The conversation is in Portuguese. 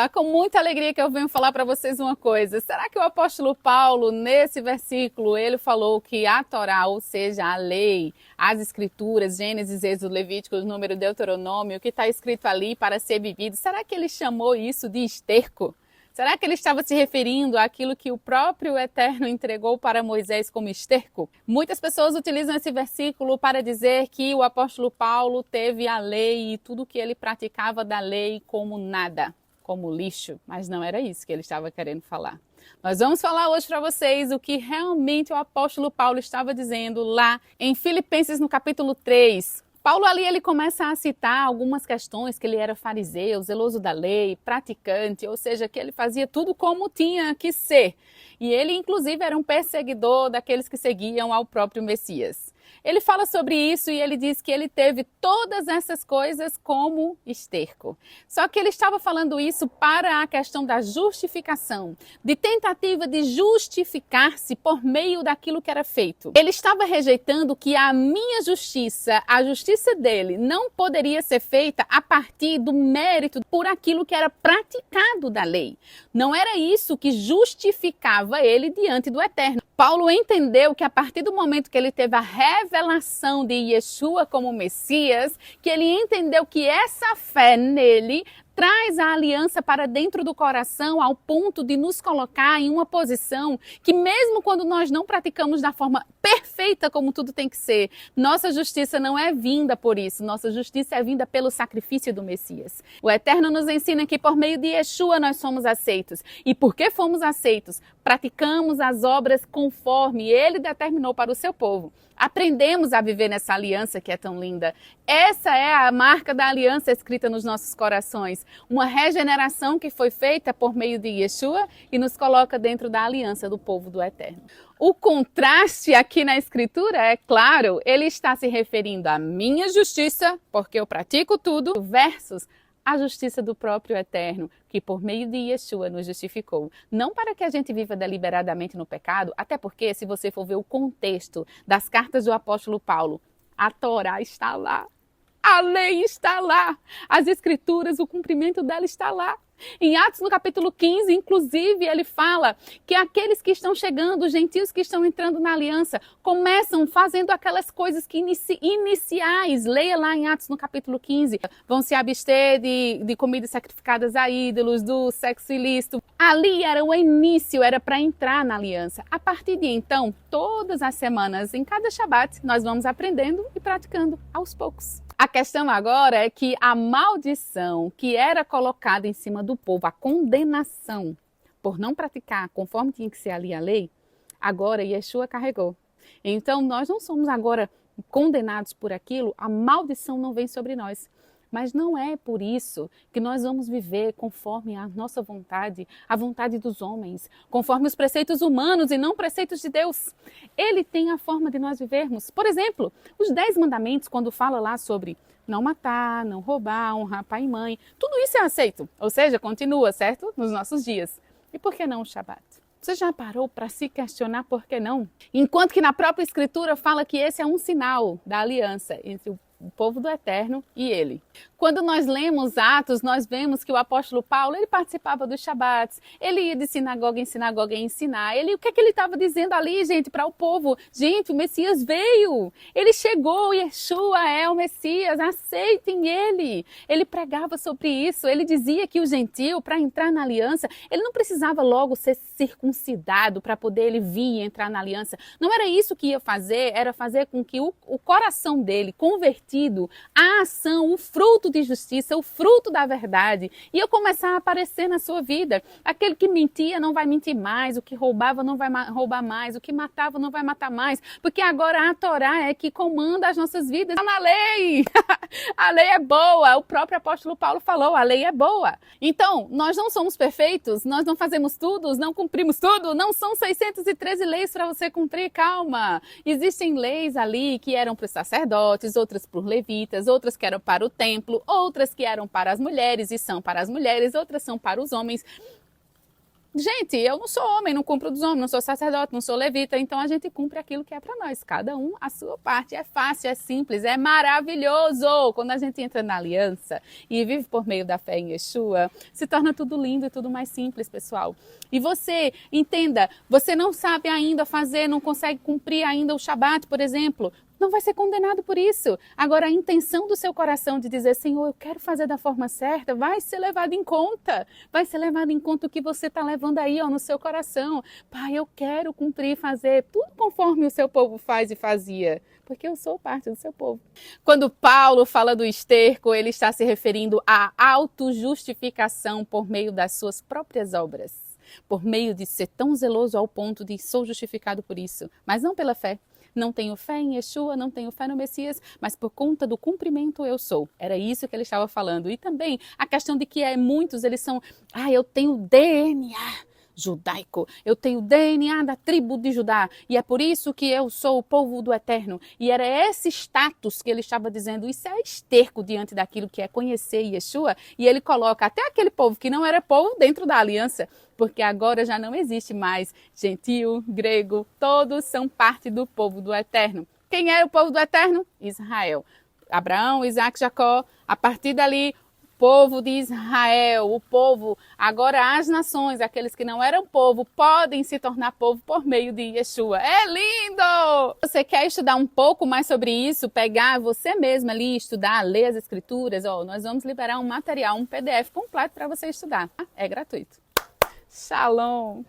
Com muita alegria que eu venho falar para vocês uma coisa. Será que o apóstolo Paulo, nesse versículo, ele falou que a Torá, ou seja, a lei, as escrituras, Gênesis, Êxodo, Levítico, Número, Deuteronômio, o que está escrito ali para ser vivido, será que ele chamou isso de esterco? Será que ele estava se referindo àquilo que o próprio Eterno entregou para Moisés como esterco? Muitas pessoas utilizam esse versículo para dizer que o apóstolo Paulo teve a lei e tudo que ele praticava da lei como nada, como lixo, mas não era isso que ele estava querendo falar. Nós vamos falar hoje para vocês o que realmente o apóstolo Paulo estava dizendo lá em Filipenses no capítulo 3. Paulo ali ele começa a citar algumas questões que ele era fariseu, zeloso da lei, praticante, ou seja, que ele fazia tudo como tinha que ser. E ele inclusive era um perseguidor daqueles que seguiam ao próprio Messias. Ele fala sobre isso e ele diz que ele teve todas essas coisas como esterco. Só que ele estava falando isso para a questão da justificação, de tentativa de justificar-se por meio daquilo que era feito. Ele estava rejeitando que a minha justiça, a justiça dele, não poderia ser feita a partir do mérito por aquilo que era praticado da lei. Não era isso que justificava ele diante do Eterno. Paulo entendeu que a partir do momento que ele teve a revelação de Yeshua como Messias, que ele entendeu que essa fé nele traz a aliança para dentro do coração ao ponto de nos colocar em uma posição que mesmo quando nós não praticamos da forma perfeita como tudo tem que ser, nossa justiça não é vinda por isso, nossa justiça é vinda pelo sacrifício do Messias. O Eterno nos ensina que por meio de Yeshua nós somos aceitos. E porque fomos aceitos, praticamos as obras conforme Ele determinou para o seu povo. Aprendemos a viver nessa aliança que é tão linda. Essa é a marca da aliança escrita nos nossos corações. Uma regeneração que foi feita por meio de Yeshua e nos coloca dentro da aliança do povo do Eterno. O contraste aqui na Escritura, é claro, ele está se referindo à minha justiça, porque eu pratico tudo, versus a justiça do próprio Eterno, que por meio de Yeshua nos justificou. Não para que a gente viva deliberadamente no pecado, até porque se você for ver o contexto das cartas do apóstolo Paulo, a Torá está lá, a lei está lá, as escrituras, o cumprimento dela está lá. Em Atos, no capítulo 15, inclusive, ele fala que aqueles que estão chegando, os gentios que estão entrando na aliança, começam fazendo aquelas coisas que iniciais. Leia lá em Atos, no capítulo 15. Vão se abster de comidas sacrificadas a ídolos, do sexo ilícito. Ali era o início, era para entrar na aliança. A partir de então, todas as semanas, em cada Shabat, nós vamos aprendendo e praticando aos poucos. A questão agora é que a maldição que era colocada em cima do povo, a condenação por não praticar conforme tinha que ser ali a lei, agora Yeshua carregou. Então nós não somos agora condenados por aquilo, a maldição não vem sobre nós. Mas não é por isso que nós vamos viver conforme a nossa vontade, a vontade dos homens, conforme os preceitos humanos e não preceitos de Deus. Ele tem a forma de nós vivermos. Por exemplo, os 10 mandamentos, quando fala lá sobre não matar, não roubar, honrar pai e mãe, tudo isso é aceito. Ou seja, continua, certo? Nos nossos dias. E por que não o Shabat? Você já parou para se questionar por que não? Enquanto que na própria Escritura fala que esse é um sinal da aliança entre o povo do Eterno e ele. Quando nós lemos Atos, nós vemos que o apóstolo Paulo, ele participava dos Shabats, ele ia de sinagoga em sinagoga ensinar. O que é que ele estava dizendo ali, gente, para o povo? Gente, o Messias veio, ele chegou, Yeshua é o Messias, aceitem ele. Ele pregava sobre isso, ele dizia que o gentio, para entrar na aliança, ele não precisava logo ser circuncidado para poder ele vir e entrar na aliança. Não era isso que ia fazer, era fazer com que o coração dele, convertido, a ação, o fruto de justiça, o fruto da verdade, ia começar a aparecer na sua vida. Aquele que mentia não vai mentir mais, o que roubava não vai roubar mais, o que matava não vai matar mais, porque agora a Torá é que comanda as nossas vidas. Está na lei! A lei é boa, o próprio apóstolo Paulo falou, a lei é boa. Então, nós não somos perfeitos, nós não fazemos tudo, não cumprimos tudo, não são 613 leis para você cumprir, calma. Existem leis ali que eram para os sacerdotes, outras para os levitas, outras que eram para o templo, outras que eram para as mulheres e são para as mulheres, outras são para os homens. Gente, eu não sou homem, não cumpro dos homens, não sou sacerdote, não sou levita, então a gente cumpre aquilo que é para nós, cada um a sua parte. É fácil, é simples, é maravilhoso. Quando a gente entra na aliança e vive por meio da fé em Yeshua, se torna tudo lindo e tudo mais simples, pessoal. E você, entenda, você não sabe ainda fazer, não consegue cumprir ainda o Shabat, por exemplo, não vai ser condenado por isso. Agora, a intenção do seu coração de dizer, Senhor, eu quero fazer da forma certa, vai ser levado em conta. Vai ser levado em conta o que você está levando aí no seu coração. Pai, eu quero cumprir e fazer tudo conforme o seu povo faz e fazia, porque eu sou parte do seu povo. Quando Paulo fala do esterco, ele está se referindo à autojustificação por meio das suas próprias obras. Por meio de ser tão zeloso ao ponto de sou justificado por isso, mas não pela fé. Não tenho fé em Yeshua, não tenho fé no Messias, mas por conta do cumprimento eu sou. Era isso que ele estava falando. E também a questão de que muitos, eles são, eu tenho DNA judaico, eu tenho DNA da tribo de Judá, e é por isso que eu sou o povo do Eterno. E era esse status que ele estava dizendo, isso é esterco diante daquilo que é conhecer Yeshua, e ele coloca até aquele povo que não era povo dentro da aliança, porque agora já não existe mais gentil, grego, todos são parte do povo do Eterno. Quem é o povo do Eterno? Israel. Abraão, Isaac, Jacó, a partir dali, povo de Israel, o povo, agora as nações, aqueles que não eram povo, podem se tornar povo por meio de Yeshua. É lindo! Você quer estudar um pouco mais sobre isso, pegar você mesma ali, estudar, ler as escrituras, nós vamos liberar um material, um PDF completo para você estudar. É gratuito. Shalom!